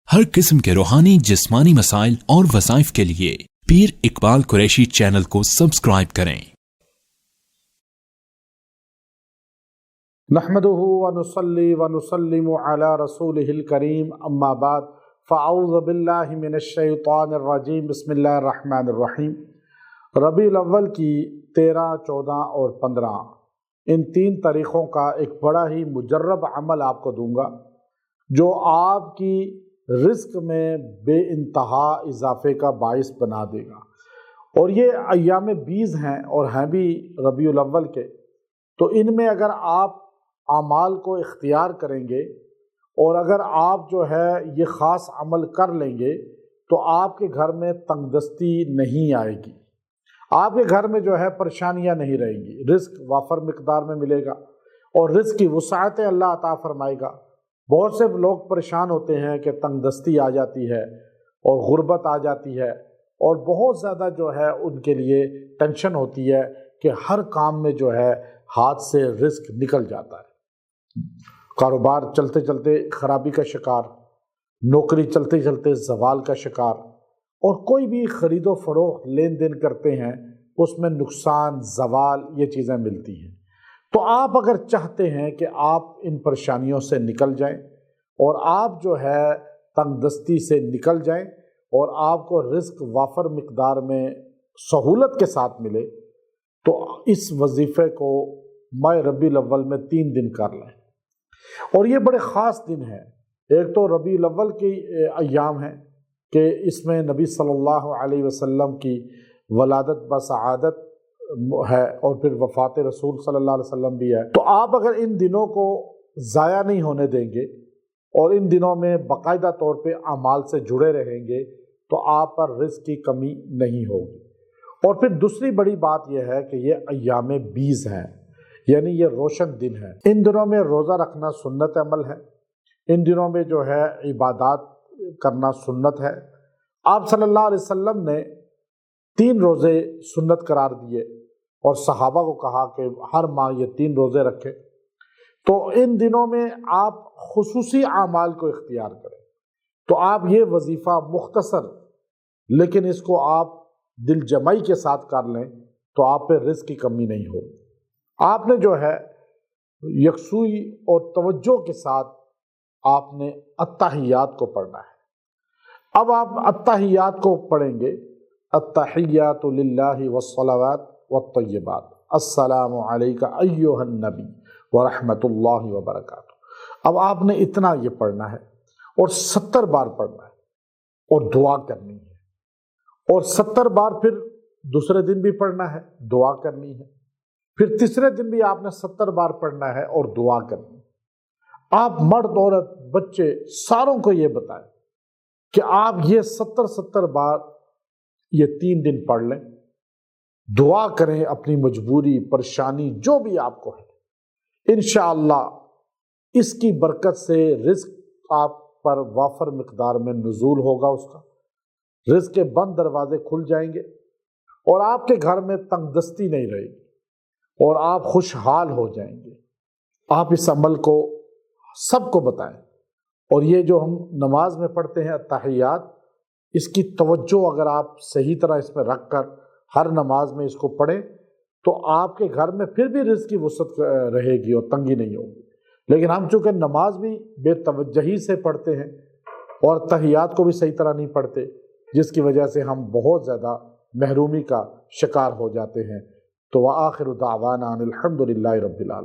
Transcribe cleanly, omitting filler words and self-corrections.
हर किस्म के रूहानी जिस्मानी मसाइल और वज़ाइफ के लिए पीर इकबाल कुरैशी चैनल को सब्सक्राइब करें। नहमदुहु व नुसल्ली व नुसल्लिमु अला रसूलिहिल करीम, अम्मा बाद, फ़अऊज़ु बिल्लाहि मिनश शैतानिर रजीम, बिस्मिल्लाहिर रहमानिर रहीम। रबीउल अव्वल की 13, 14 और 15 इन 3 तारीख़ों का एक बड़ा ही मुजर्रब अमल आपको दूंगा जो आपकी रिस्क में बेइंतहा इजाफे का बाइस बना देगा। और ये अय्याम बीज़ हैं और हैं भी रबीउल अव्वल के, तो इनमें अगर आप आमाल को इख्तियार करेंगे और अगर आप जो है ये ख़ास अमल कर लेंगे तो आपके घर में तंगदस्ती नहीं आएगी, आपके घर में जो है परेशानियां नहीं रहेंगी, रिस्क वाफर मिकदार में मिलेगा और रिस्क की वसाअत अल्लाह अता फरमाएगा। बहुत से लोग परेशान होते हैं कि तंगदस्ती आ जाती है और गुर्बत आ जाती है और बहुत ज़्यादा जो है उनके लिए टेंशन होती है कि हर काम में जो है हाथ से रिस्क निकल जाता है। कारोबार चलते चलते ख़राबी का शिकार, नौकरी चलते चलते ज़वाल का शिकार, और कोई भी ख़रीदो फ़रोख्त लेन देन करते हैं उसमें नुकसान, ज़वाल, ये चीज़ें मिलती हैं। तो आप अगर चाहते हैं कि आप इन परेशानियों से निकल जाएं और आप जो है तंगदस्ती से निकल जाएं और आपको रिस्क वाफर मिकदार में सहूलत के साथ मिले, तो इस वजीफ़े को माह रबीउल अव्वल में 3 दिन कर लें। और ये बड़े ख़ास दिन हैं। एक तो रबीउल अव्वल के अय्याम हैं कि इसमें नबी सल्लल्लाहु अलैहि वसल्लम की वलादत व सआदत है और फिर वफ़ात रसूल सल्लल्लाहु अलैहि वसल्लम भी है। तो आप अगर इन दिनों को ज़ाया नहीं होने देंगे और इन दिनों में बाकायदा तौर पे अमाल से जुड़े रहेंगे तो आप पर रिस्क की कमी नहीं होगी। और फिर दूसरी बड़ी बात यह है कि ये अय्याम बीज़ हैं, यानी ये रोशन दिन है। इन दिनों में रोज़ा रखना सुन्नत अमल है, इन दिनों में जो है इबादत करना सुन्नत है। आप सल्लल्लाहु अलैहि वसल्लम ने 3 रोज़े सुन्नत करार दिए और सहाबा को कहा कि हर माह ये 3 रोज़े रखें। तो इन दिनों में आप खुसूसी आमाल को इख्तियार करें। तो आप ये वजीफ़ा मुख्तसर लेकिन इसको आप दिल जमाई के साथ कर लें तो आप पे रिस्क की कमी नहीं होगी। आपने जो है यकसुई और तवज्जो के साथ आपने अत्तहियात को पढ़ना है। अब आप अत्तहियात को पढ़ेंगे, अत्तहियातु लिल्लाहि वस्सलावात वत्तय्यिबात, अस्सलामु अलैका अय्युहन नबी व रहमतुल्लाहि व बरकातुहू। अब आपने इतना ये पढ़ना है और 70 बार पढ़ना है और दुआ करनी है और 70 बार फिर दूसरे दिन भी पढ़ना है, दुआ करनी है, फिर तीसरे दिन भी आपने 70 बार पढ़ना है और दुआ करनी है। आप मर्द, औरत, बच्चे सारों को ये बताएं कि आप ये 70 बार ये 3 दिन पढ़ लें, दुआ करें, अपनी मजबूरी, परेशानी जो भी आपको है, इंशाअल्लाह इसकी बरकत से रिस्क आप पर वाफर मिकदार में नुज़ूल होगा, उसका रिस्क के बंद दरवाजे खुल जाएंगे और आपके घर में तंगदस्ती नहीं रहेगी और आप खुशहाल हो जाएंगे। आप इस अमल को सबको बताएं और ये जो हम नमाज में पढ़ते हैं अत्तहियात, इसकी तवज्जो अगर आप सही तरह इसमें रख कर हर नमाज में इसको पढ़ें तो आपके घर में फिर भी रिज़्क़ की वसअत रहेगी और तंगी नहीं होगी। लेकिन हम चूँकि नमाज भी बेतवज्जही से पढ़ते हैं और तहियात को भी सही तरह नहीं पढ़ते, जिसकी वजह से हम बहुत ज़्यादा महरूमी का शिकार हो जाते हैं। तो व आखिरु दावाना अनिल हम्दुलिल्लाहि रब्बिल आलमीन।